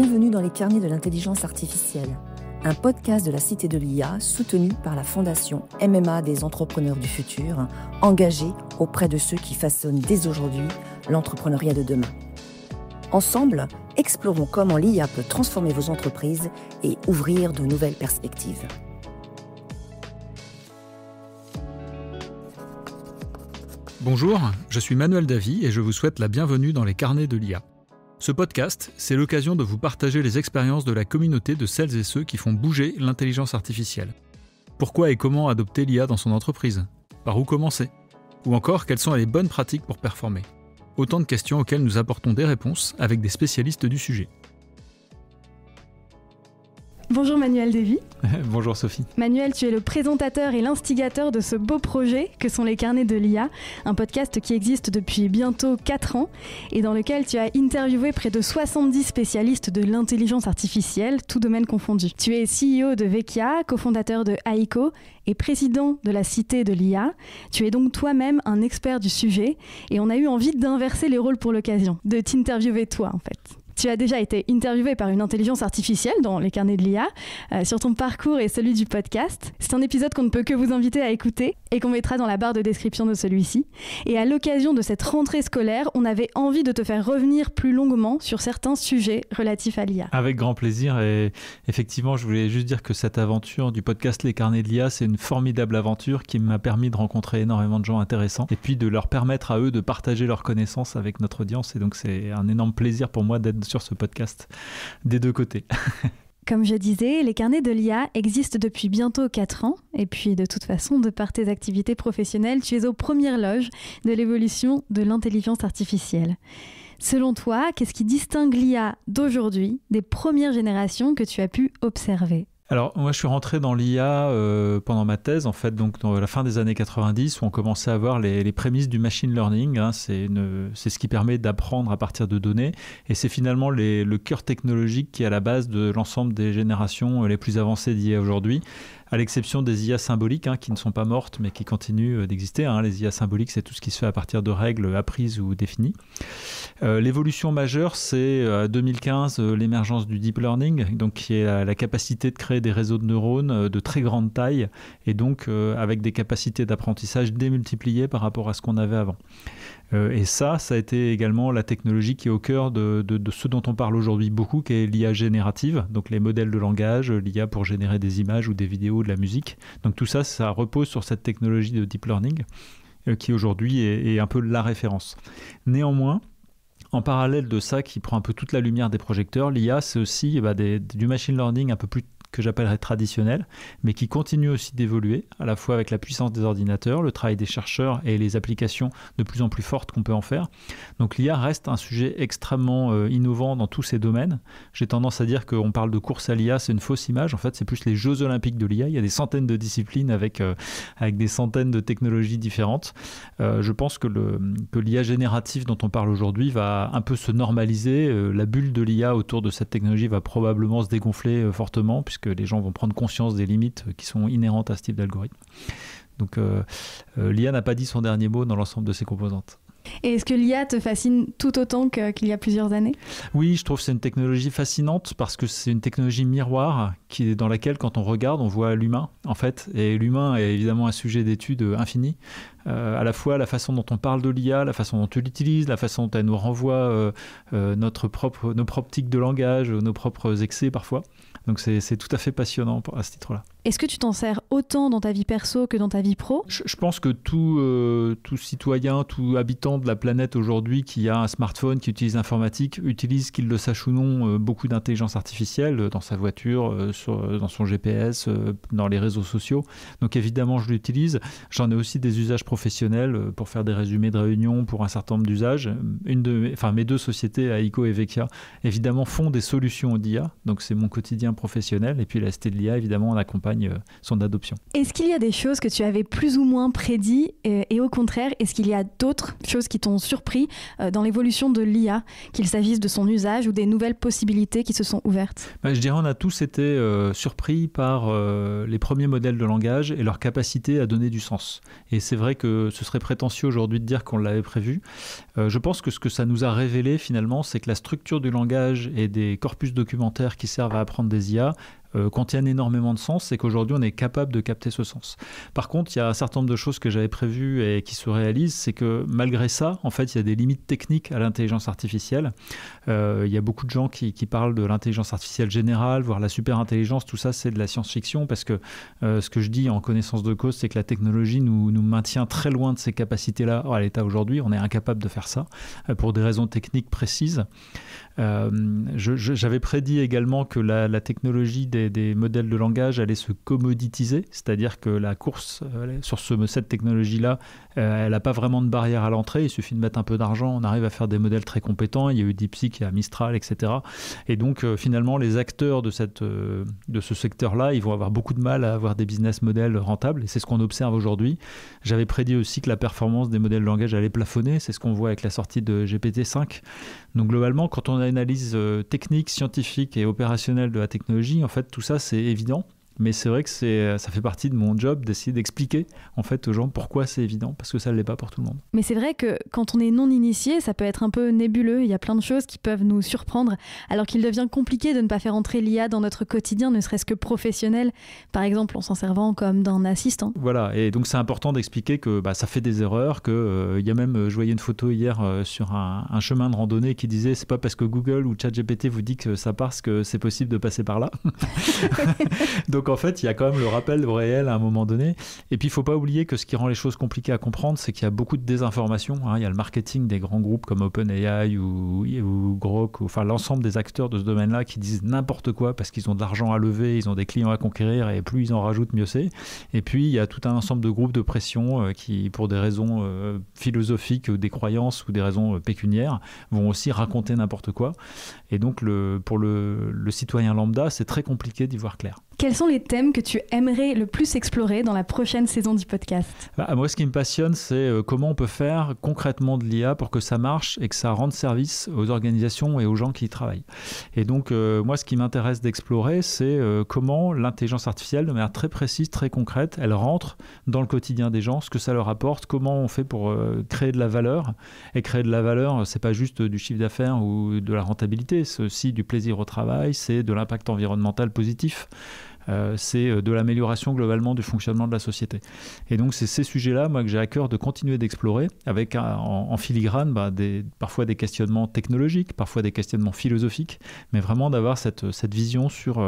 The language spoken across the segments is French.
Bienvenue dans les carnets de l'intelligence artificielle, un podcast de la Cité de l'IA soutenu par la Fondation MMA des entrepreneurs du futur, engagée auprès de ceux qui façonnent dès aujourd'hui l'entrepreneuriat de demain. Ensemble, explorons comment l'IA peut transformer vos entreprises et ouvrir de nouvelles perspectives. Bonjour, je suis Manuel Davy et je vous souhaite la bienvenue dans les carnets de l'IA. Ce podcast, c'est l'occasion de vous partager les expériences de la communauté de celles et ceux qui font bouger l'intelligence artificielle. Pourquoi et comment adopter l'IA dans son entreprise ? Par où commencer ? Ou encore, quelles sont les bonnes pratiques pour performer ? Autant de questions auxquelles nous apportons des réponses avec des spécialistes du sujet. Bonjour Manuel Davy. Bonjour Sophie. Manuel, tu es le présentateur et l'instigateur de ce beau projet que sont les carnets de l'IA, un podcast qui existe depuis bientôt 4 ans et dans lequel tu as interviewé près de 70 spécialistes de l'intelligence artificielle, tous domaines confondus. Tu es CEO de Vecchia, cofondateur de Aiko et président de la Cité de l'IA. Tu es donc toi-même un expert du sujet et on a eu envie d'inverser les rôles pour l'occasion, de t'interviewer toi en fait. Tu as déjà été interviewé par une intelligence artificielle dans les carnets de l'IA sur ton parcours et celui du podcast. C'est un épisode qu'on ne peut que vous inviter à écouter et qu'on mettra dans la barre de description de celui-ci. Et à l'occasion de cette rentrée scolaire, on avait envie de te faire revenir plus longuement sur certains sujets relatifs à l'IA. Avec grand plaisir et effectivement, je voulais juste dire que cette aventure du podcast Les Carnets de l'IA, c'est une formidable aventure qui m'a permis de rencontrer énormément de gens intéressants et puis de leur permettre à eux de partager leurs connaissances avec notre audience. Et donc, c'est un énorme plaisir pour moi d'être sur ce podcast des deux côtés. Comme je disais, les carnets de l'IA existent depuis bientôt 4 ans. Et puis, de toute façon, de par tes activités professionnelles, tu es aux premières loges de l'évolution de l'intelligence artificielle. Selon toi, qu'est-ce qui distingue l'IA d'aujourd'hui des premières générations que tu as pu observer ? Alors, moi, je suis rentré dans l'IA pendant ma thèse, en fait, donc dans la fin des années 90, où on commençait à voir les prémices du machine learning. Hein, c'est ce qui permet d'apprendre à partir de données. Et c'est finalement le cœur technologique qui est à la base de l'ensemble des générations les plus avancées d'IA aujourd'hui, à l'exception des IA symboliques, qui ne sont pas mortes, mais qui continuent d'exister. Les IA symboliques, c'est tout ce qui se fait à partir de règles apprises ou définies. L'évolution majeure, c'est 2015, l'émergence du deep learning, donc qui est la capacité de créer des réseaux de neurones de très grande taille, et donc avec des capacités d'apprentissage démultipliées par rapport à ce qu'on avait avant. Et ça a été également la technologie qui est au cœur de ce dont on parle aujourd'hui beaucoup, qui est l'IA générative, donc les modèles de langage, l'IA pour générer des images ou des vidéos, de la musique. Donc tout ça, ça repose sur cette technologie de deep learning qui aujourd'hui est un peu la référence. Néanmoins, en parallèle de ça, qui prend un peu toute la lumière des projecteurs, l'IA, c'est aussi du machine learning un peu plus que j'appellerais traditionnel, mais qui continue aussi d'évoluer, à la fois avec la puissance des ordinateurs, le travail des chercheurs et les applications de plus en plus fortes qu'on peut en faire. Donc l'IA reste un sujet extrêmement innovant dans tous ces domaines. J'ai tendance à dire qu'on parle de course à l'IA, c'est une fausse image. En fait, c'est plus les Jeux Olympiques de l'IA. Il y a des centaines de disciplines avec des centaines de technologies différentes. Je pense que l'IA générative dont on parle aujourd'hui va un peu se normaliser. La bulle de l'IA autour de cette technologie va probablement se dégonfler fortement, puisque les gens vont prendre conscience des limites qui sont inhérentes à ce type d'algorithme. Donc l'IA n'a pas dit son dernier mot dans l'ensemble de ses composantes. Et est-ce que l'IA te fascine tout autant qu'il y a plusieurs années ? Oui, je trouve que c'est une technologie fascinante parce que c'est une technologie miroir dans laquelle, quand on regarde, on voit l'humain, en fait. Et l'humain est évidemment un sujet d'étude infini. À la fois la façon dont on parle de l'IA, la façon dont on l'utilise, la façon dont elle nous renvoie nos propres tics de langage, nos propres excès parfois. Donc c'est tout à fait passionnant à ce titre-là. Est-ce que tu t'en sers autant dans ta vie perso que dans ta vie pro ? Je pense que tout citoyen, tout habitant de la planète aujourd'hui qui a un smartphone, qui utilise l'informatique, utilise, qu'il le sache ou non, beaucoup d'intelligence artificielle dans sa voiture, dans son GPS, dans les réseaux sociaux. Donc évidemment, je l'utilise. J'en ai aussi des usages professionnels pour faire des résumés de réunions pour un certain nombre d'usages. Mes deux sociétés, Aiko et Vecchia, évidemment font des solutions d'IA. Donc c'est mon quotidien professionnel. Et puis la Cité de l'IA, évidemment, on accompagne son adoption. Est-ce qu'il y a des choses que tu avais plus ou moins prédit et au contraire, est-ce qu'il y a d'autres choses qui t'ont surpris dans l'évolution de l'IA, qu'il s'agisse de son usage ou des nouvelles possibilités qui se sont ouvertes ? Je dirais on a tous été surpris par les premiers modèles de langage et leur capacité à donner du sens. Et c'est vrai que ce serait prétentieux aujourd'hui de dire qu'on l'avait prévu. Je pense que ce que ça nous a révélé finalement, c'est que la structure du langage et des corpus documentaires qui servent à apprendre des IA contiennent énormément de sens, et qu'aujourd'hui on est capable de capter ce sens. Par contre, il y a un certain nombre de choses que j'avais prévues et qui se réalisent, c'est que malgré ça, en fait, il y a des limites techniques à l'intelligence artificielle. Il y a beaucoup de gens qui parlent de l'intelligence artificielle générale, voire la super-intelligence, tout ça c'est de la science-fiction, parce que ce que je dis en connaissance de cause, c'est que la technologie nous maintient très loin de ces capacités-là. À l'état aujourd'hui, on est incapable de faire ça, pour des raisons techniques précises. J'avais prédit également que la technologie des modèles de langage allait se commoditiser, c'est-à-dire que la course sur cette technologie-là, elle n'a pas vraiment de barrière à l'entrée, il suffit de mettre un peu d'argent, on arrive à faire des modèles très compétents, il y a eu DeepSeek, il y a Mistral, etc. Et donc finalement, les acteurs de ce secteur-là, ils vont avoir beaucoup de mal à avoir des business models rentables, et c'est ce qu'on observe aujourd'hui. J'avais prédit aussi que la performance des modèles de langage allait plafonner, c'est ce qu'on voit avec la sortie de GPT-5. Donc globalement, quand on a une analyse technique, scientifique et opérationnelle de la technologie, en fait, tout ça, c'est évident. Mais c'est vrai que ça fait partie de mon job d'essayer d'expliquer en fait aux gens pourquoi c'est évident, parce que ça ne l'est pas pour tout le monde. Mais c'est vrai que quand on est non initié, ça peut être un peu nébuleux. Il y a plein de choses qui peuvent nous surprendre, alors qu'il devient compliqué de ne pas faire entrer l'IA dans notre quotidien, ne serait-ce que professionnel, par exemple en s'en servant comme d'un assistant. Voilà, et donc c'est important d'expliquer que ça fait des erreurs, que y a même, je voyais une photo hier sur un chemin de randonnée qui disait c'est pas parce que Google ou ChatGPT vous dit que ça passe que c'est possible de passer par là. Donc en fait, il y a quand même le rappel au réel à un moment donné. Et puis, il ne faut pas oublier que ce qui rend les choses compliquées à comprendre, c'est qu'il y a beaucoup de désinformation. Il y a le marketing des grands groupes comme OpenAI ou Grok, enfin l'ensemble des acteurs de ce domaine-là qui disent n'importe quoi parce qu'ils ont de l'argent à lever, ils ont des clients à conquérir, et plus ils en rajoutent, mieux c'est. Et puis, il y a tout un ensemble de groupes de pression qui, pour des raisons philosophiques, des croyances ou des raisons pécuniaires, vont aussi raconter n'importe quoi. Et donc, pour le citoyen lambda, c'est très compliqué d'y voir clair. Quels sont les thèmes que tu aimerais le plus explorer dans la prochaine saison du podcast ? Moi, ce qui me passionne, c'est comment on peut faire concrètement de l'IA pour que ça marche et que ça rende service aux organisations et aux gens qui y travaillent. Et donc, moi, ce qui m'intéresse d'explorer, c'est comment l'intelligence artificielle, de manière très précise, très concrète, elle rentre dans le quotidien des gens, ce que ça leur apporte, comment on fait pour créer de la valeur. Et créer de la valeur, c'est pas juste du chiffre d'affaires ou de la rentabilité, c'est aussi du plaisir au travail, c'est de l'impact environnemental positif. C'est de l'amélioration globalement du fonctionnement de la société. Et donc c'est ces sujets-là, moi, que j'ai à cœur de continuer d'explorer, avec en filigrane parfois des questionnements technologiques, parfois des questionnements philosophiques, mais vraiment d'avoir cette vision sur,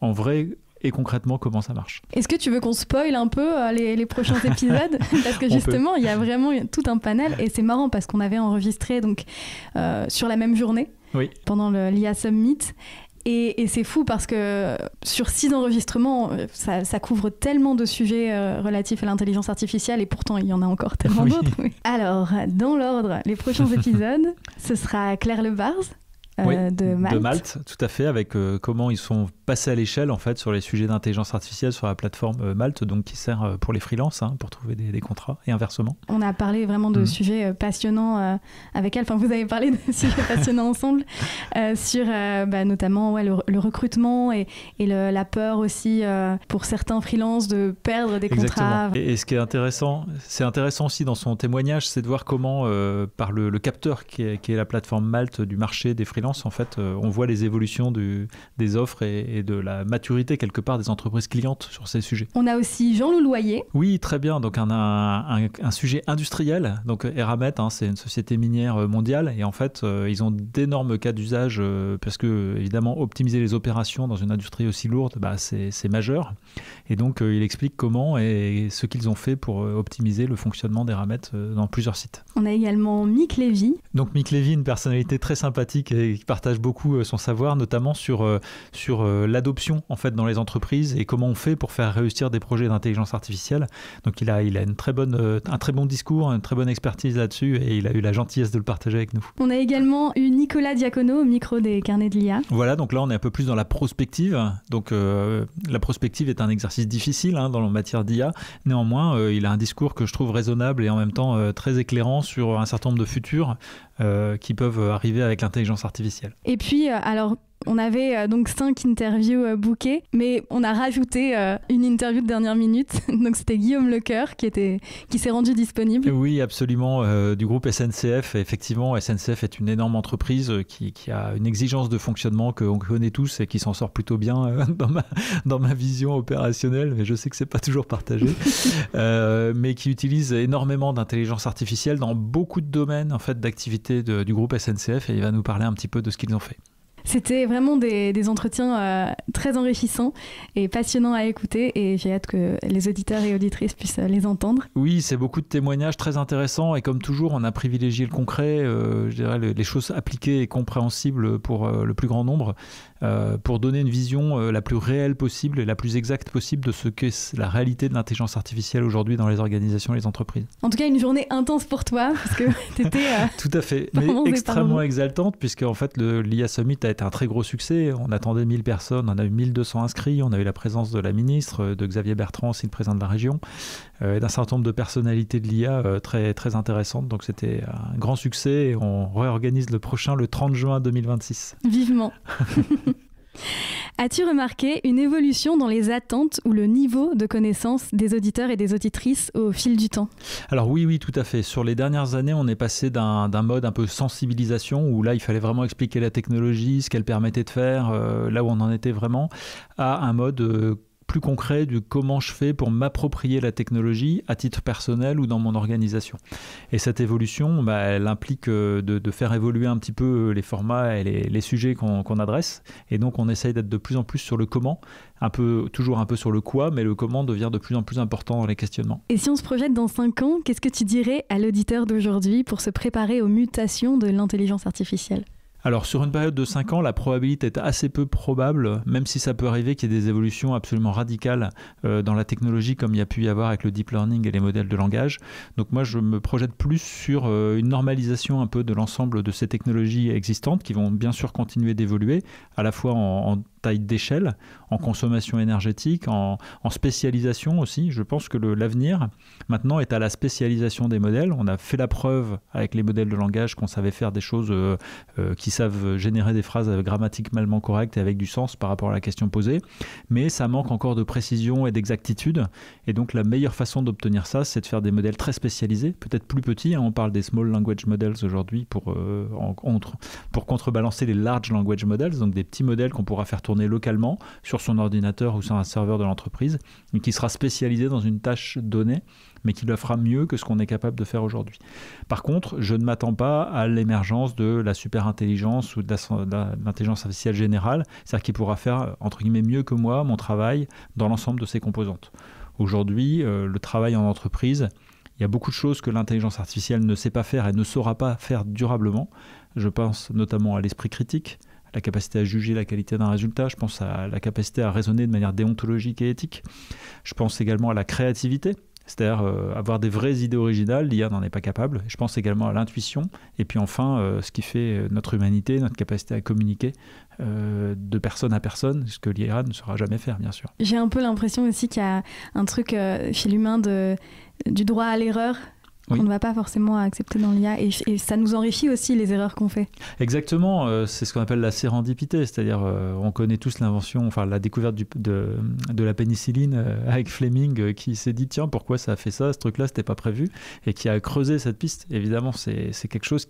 en vrai et concrètement, comment ça marche. Est-ce que tu veux qu'on spoil un peu les prochains épisodes ? Parce que justement, il y a vraiment tout un panel, et c'est marrant parce qu'on avait enregistré donc, sur la même journée, oui, pendant l'IA Summit. Et c'est fou parce que sur 6 enregistrements, ça couvre tellement de sujets relatifs à l'intelligence artificielle, et pourtant il y en a encore tellement d'autres. Oui. Alors, dans l'ordre, les prochains épisodes, ce sera Claire Lebars. De Malte, tout à fait, avec comment ils sont passés à l'échelle en fait sur les sujets d'intelligence artificielle sur la plateforme Malte, donc qui sert pour les freelances pour trouver des contrats, et inversement. On a parlé vraiment de sujets passionnants avec elle. Enfin, vous avez parlé de sujets passionnants ensemble sur notamment le recrutement et la peur aussi pour certains freelances de perdre des contrats. Et ce qui est intéressant, aussi dans son témoignage, c'est de voir comment par le capteur qui est la plateforme Malte du marché des freelances, en fait, on voit les évolutions des offres et de la maturité quelque part des entreprises clientes sur ces sujets. On a aussi Jean Louloyer. Oui, très bien. Donc un sujet industriel. Donc Eramet, c'est une société minière mondiale, et en fait, ils ont d'énormes cas d'usage parce que évidemment optimiser les opérations dans une industrie aussi lourde, c'est majeur. Et donc il explique comment et ce qu'ils ont fait pour optimiser le fonctionnement d'Eramet dans plusieurs sites. On a également Mick Lévy. Donc Mick Lévy, une personnalité très sympathique et qui partage beaucoup son savoir, notamment sur l'adoption en fait dans les entreprises et comment on fait pour faire réussir des projets d'intelligence artificielle. Donc il a un très bon discours, une très bonne expertise là-dessus, et il a eu la gentillesse de le partager avec nous. On a également eu Nicolas Diacono au micro des Carnets de l'IA. Voilà, donc là on est un peu plus dans la prospective. Donc la prospective est un exercice difficile dans la matière d'IA. Néanmoins, il a un discours que je trouve raisonnable et en même temps très éclairant sur un certain nombre de futurs qui peuvent arriver avec l'intelligence artificielle. Et puis, alors, On avait donc 5 interviews bookées, mais on a rajouté une interview de dernière minute. Donc c'était Guillaume Lecoeur qui s'est rendu disponible. Oui, absolument, du groupe SNCF. Effectivement, SNCF est une énorme entreprise qui a une exigence de fonctionnement qu'on connaît tous et qui s'en sort plutôt bien dans ma vision opérationnelle, mais je sais que c'est pas toujours partagé, mais qui utilise énormément d'intelligence artificielle dans beaucoup de domaines en fait, d'activité du groupe SNCF, et il va nous parler un petit peu de ce qu'ils ont fait. C'était vraiment des entretiens très enrichissants et passionnants à écouter, et j'ai hâte que les auditeurs et auditrices puissent les entendre. Oui, c'est beaucoup de témoignages très intéressants, et comme toujours, on a privilégié le concret, je dirais les choses appliquées et compréhensibles pour le plus grand nombre, pour donner une vision la plus réelle possible et la plus exacte possible de ce qu'est la réalité de l'intelligence artificielle aujourd'hui dans les organisations et les entreprises. En tout cas, une journée intense pour toi, parce que tu étais... Tout à fait, mais extrêmement exaltante, puisque en fait, l'IA Summit a été un très gros succès. On attendait 1000 personnes, on a eu 1200 inscrits, on a eu la présence de la ministre, de Xavier Bertrand, aussi le président de la région, et d'un certain nombre de personnalités de l'IA très, très intéressantes. Donc c'était un grand succès, et on réorganise le prochain le 30 juin 2026. Vivement. As-tu remarqué une évolution dans les attentes ou le niveau de connaissance des auditeurs et des auditrices au fil du temps ? Alors oui, tout à fait. Sur les dernières années, on est passé d'un mode un peu sensibilisation, où là, il fallait vraiment expliquer la technologie, ce qu'elle permettait de faire, là où on en était vraiment, à un mode plus concret de comment je fais pour m'approprier la technologie à titre personnel ou dans mon organisation. Et cette évolution, elle implique de faire évoluer un petit peu les formats et les sujets qu'on adresse. Et donc, on essaye d'être de plus en plus sur le comment, toujours un peu sur le quoi, mais le comment devient de plus en plus important dans les questionnements. Et si on se projette dans 5 ans, qu'est-ce que tu dirais à l'auditeur d'aujourd'hui pour se préparer aux mutations de l'intelligence artificielle ? Alors, sur une période de 5 ans, la probabilité est assez peu probable, même si ça peut arriver qu'il y ait des évolutions absolument radicales dans la technologie, comme il y a pu y avoir avec le deep learning et les modèles de langage. Donc moi, je me projette plus sur une normalisation un peu de l'ensemble de ces technologies existantes, qui vont bien sûr continuer d'évoluer, à la fois en taille d'échelle, en consommation énergétique, en spécialisation aussi. Je pense que l'avenir, maintenant, est à la spécialisation des modèles. On a fait la preuve avec les modèles de langage qu'on savait faire des choses qui savent générer des phrases grammaticalement correctes et avec du sens par rapport à la question posée. Mais ça manque encore de précision et d'exactitude. Et donc, la meilleure façon d'obtenir ça, c'est de faire des modèles très spécialisés, peut-être plus petits. On parle des Small Language Models aujourd'hui pour contrebalancer les Large Language Models, donc des petits modèles qu'on pourra faire tourner localement sur son ordinateur ou sur un serveur de l'entreprise, et qui sera spécialisé dans une tâche donnée, mais qui le fera mieux que ce qu'on est capable de faire aujourd'hui. Par contre, je ne m'attends pas à l'émergence de la super-intelligence ou de l'intelligence artificielle générale, c'est-à-dire qui pourra faire, entre guillemets, mieux que moi mon travail dans l'ensemble de ses composantes. Aujourd'hui, le travail en entreprise, il y a beaucoup de choses que l'intelligence artificielle ne sait pas faire et ne saura pas faire durablement. Je pense notamment à l'esprit critique, la capacité à juger la qualité d'un résultat, je pense à la capacité à raisonner de manière déontologique et éthique. Je pense également à la créativité, c'est-à-dire avoir des vraies idées originales, l'IA n'en est pas capable. Je pense également à l'intuition, et puis enfin, ce qui fait notre humanité, notre capacité à communiquer de personne à personne, ce que l'IA ne saura jamais faire, bien sûr. J'ai un peu l'impression aussi qu'il y a un truc chez l'humain du droit à l'erreur, qu'on ne va pas forcément accepter dans l'IA, et ça nous enrichit aussi les erreurs qu'on fait. Exactement, c'est ce qu'on appelle la sérendipité, c'est-à-dire on connaît tous l'invention, enfin la découverte de la pénicilline avec Fleming qui s'est dit tiens pourquoi ça a fait ça, ce truc-là c'était pas prévu, et qui a creusé cette piste. Évidemment c'est quelque chose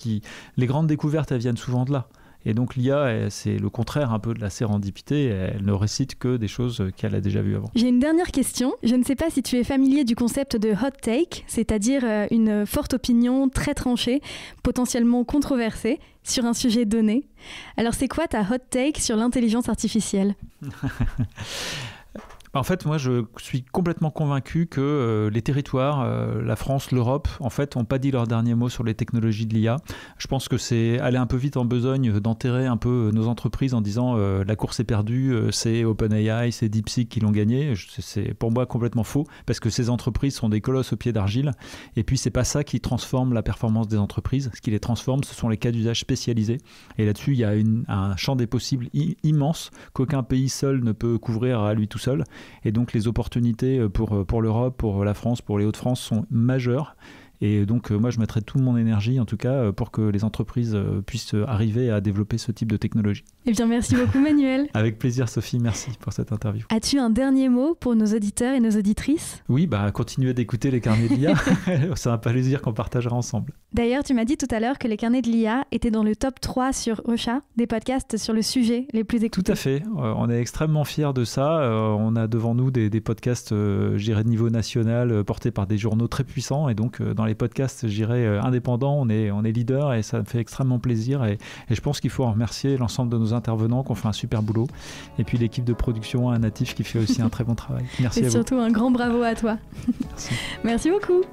les grandes découvertes elles viennent souvent de là. Et donc l'IA, c'est le contraire un peu de la sérendipité, elle ne récite que des choses qu'elle a déjà vues avant. J'ai une dernière question. Je ne sais pas si tu es familier du concept de hot take, c'est-à-dire une forte opinion très tranchée, potentiellement controversée, sur un sujet donné. Alors c'est quoi ta hot take sur l'intelligence artificielle ? En fait, moi, je suis complètement convaincu que les territoires, la France, l'Europe, en fait, n'ont pas dit leur dernier mot sur les technologies de l'IA. Je pense que c'est aller un peu vite en besogne d'enterrer un peu nos entreprises en disant la course est perdue, c'est OpenAI, c'est DeepSeek qui l'ont gagné. C'est pour moi complètement faux, parce que ces entreprises sont des colosses au pied d'argile. Et puis, c'est pas ça qui transforme la performance des entreprises. Ce qui les transforme, ce sont les cas d'usage spécialisés. Et là-dessus, il y a un champ des possibles immense qu'aucun pays seul ne peut couvrir à lui tout seul. Et donc les opportunités pour l'Europe, pour la France, pour les Hauts-de-France sont majeures. Et donc, moi, je mettrai toute mon énergie, en tout cas, pour que les entreprises puissent arriver à développer ce type de technologie. Eh bien, merci beaucoup, Manuel. Avec plaisir, Sophie. Merci pour cette interview. As-tu un dernier mot pour nos auditeurs et nos auditrices ? Oui, continuez d'écouter les carnets de l'IA. C'est un plaisir qu'on partagera ensemble. D'ailleurs, tu m'as dit tout à l'heure que les carnets de l'IA étaient dans le top 3 sur Ocha, des podcasts sur le sujet les plus écoutés. Tout à fait. On est extrêmement fiers de ça. On a devant nous des podcasts, je dirais, de niveau national, portés par des journaux très puissants. Et donc, dans les podcasts, je dirais, indépendants, on est leader et ça me fait extrêmement plaisir. Et je pense qu'il faut en remercier l'ensemble de nos intervenants qui ont fait un super boulot. Et puis l'équipe de production à Natif qui fait aussi un très bon travail. Merci à vous. Et surtout, un grand bravo à toi. Merci. Merci beaucoup.